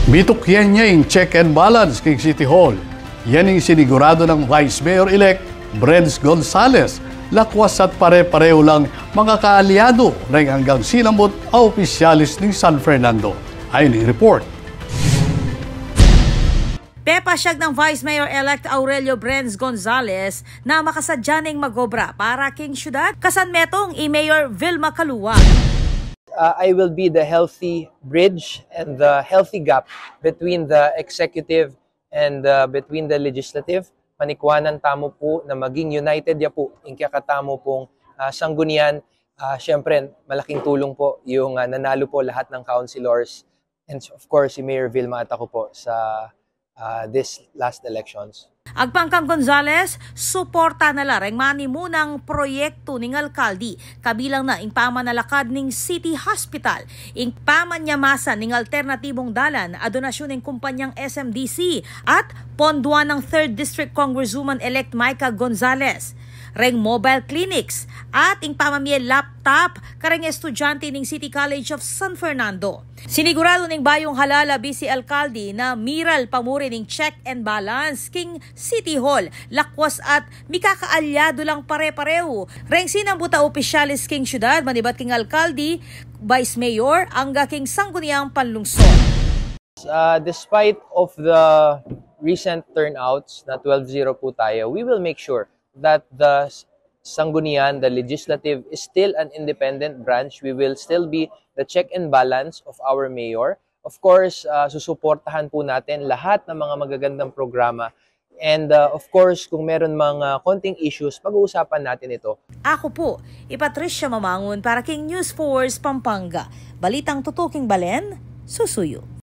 Mitukyan niya yung check and balance kay City Hall. Yan yung sinigurado ng Vice Mayor-elect Brens Gonzales. Lakwas at pare-pareho lang mga kaalyado na hanggang sinambot ang opisyalis ng San Fernando. Ayon ang report. Pepasyag ng Vice Mayor-elect Aurelio Brens Gonzales na makasadyaning magobra para king syudad kasanmetong i-Mayor Vilma Calua. I will be the healthy bridge and the healthy gap between the executive and between the legislative. Manikwanan tamo po na maging united ya po in kakatamo pong sanggunian. Siyempre, malaking tulong po yung nanalo po lahat ng councilors and of course si Mayor Vilma at ako po sa this last elections. Agpangkang Gonzales, suporta na lareng manimunang proyekto ning alkaldi, kabilang na ingpamanalakad ning City Hospital, ingpamanyamasan ning alternatibong dalan, adonasyon ng kumpanyang SMDC at ponduan ng 3rd District Congresswoman-elect Micah Gonzales. Reng mobile clinics at ingpamamye laptop kareng estudyante ning City College of San Fernando. Sinigurado ning bayong halala Vice Alkalde na miral pamuri ning check and balance king City Hall, lakwas at mikakaalyado lang pare-pareho. Reng sinambuta opisyalis king syudad manibat king alkalde, Vice Mayor angga king sangguniang panlungsod. Despite of the recent turnouts na 12-0 po tayo, we will make sure that the Sanggunian, the legislative, is still an independent branch. We will still be the check and balance of our mayor. Of course, susuportahan po natin lahat ng mga magagandang programa. And of course, kung meron mga konting issues, pag-uusapan natin ito. Ako po, Patricia Mamangon para King News Force Pampanga. Balitang tutuking Balen, susuyo.